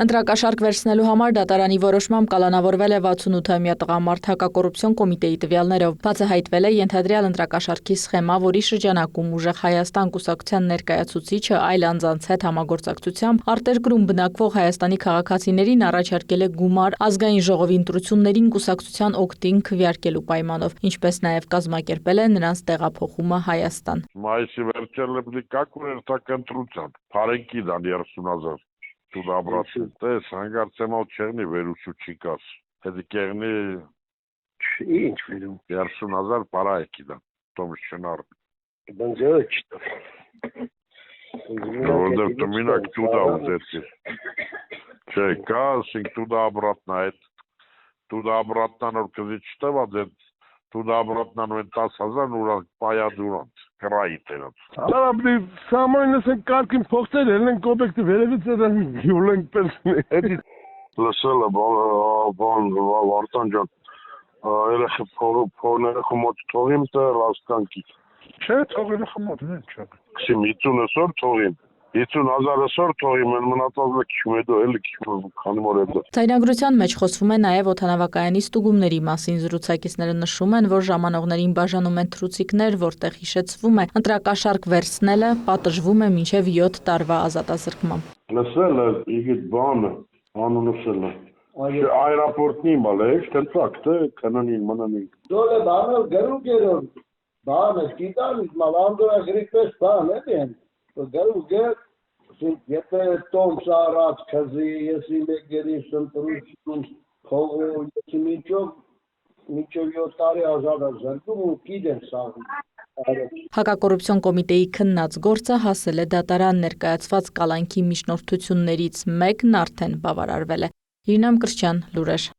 Ընտրակաշարք վերցնելու համար դատարանի որոշմամբ կալանավորվել է 68-ամյա տղամարդ հակակոռուպցիոն կոմիտեի տվյալներով։ Բացահայտվել է ենթադրյալ ընտրակաշարքի սխեմա, որի շրջանակում Ուժեղ Հայաստան կուսակցության ներկայացուցիչը այլ անձանց հետ համագործակցությամբ արտերկրում բնակվող Հայաստանի քաղաքացիներին առաջարկել է գումար ազգային ժողովի ընտրություններին կուսակցության օգտին քվեարկելու պայմանով, ինչպես նաև կազմակերպել է նրանց տեղափոխումը Հայաստան։ Մայիսի վերջերն էլի կակուր երթական ընտրության, փարենքի դան 30,000 Туда обратно. Тես հանգարցեմալ չեղնի վերուսուչի կաս։ Հետի կեղնի ինչ վերում 30,000 պարա եկի դա։ Տոմս չնար։ Բանջը չտա։ Որովհետև ты մինակ туда ուզեցի։ Չէ, կասինք туда обратно, այդ туда обратно նոր կզի չտավա դե туда обратно 10,000 ուրանք պայադուրանց կրայի տերած։ Արաբի սամանս են կարգին փոխել են կոպեկտը վերևից են յուլենք պերսնի։ Էդի լսել բան Վարդան ջան երեխա փորները խմոց թողիմ թե ռաստանքի։ Չէ, թողերը խմոց են չէ։ Քսի 50,000 թողիմ 50,000 թողիմ են մնացածը քիչ դու էլի քիչ քանի մոր է։ Ձայնագրության մեջ խոսվում է նաև օդանավակայանի ստուգումների մասին։ Զրուցակիցները նշում են, որ ժամանողներին բաժանում են թռուցիկներ, որտեղ հիշեցվում է ընտրակաշարք վերցնելը պատժվում է մինչև 7 տարվա ազատազրկմամբ։ Լսել է իգիտ բանը անունսել է։ Այրապորտնի մալ է, կընտրակ թե կանանին մնանին։ Դոլը բանը գերուգերոն բանը գիտան մալանդորա գրիպես բան է դեն։ Գերուգեր եթե տոմս արած քզի եսի մեգերի սնտրություն փողո եսի միջով 7 տարի ազատազրկում ու գիտեն սաղում։ Հակակոռուպցիոն կոմիտեի քննած գործը հասել է դատարան ներկայացված կալանքի միջնորդություններից մեկն արդեն բավարարվել է։ Իրինամ Կրչյան, լուրեր։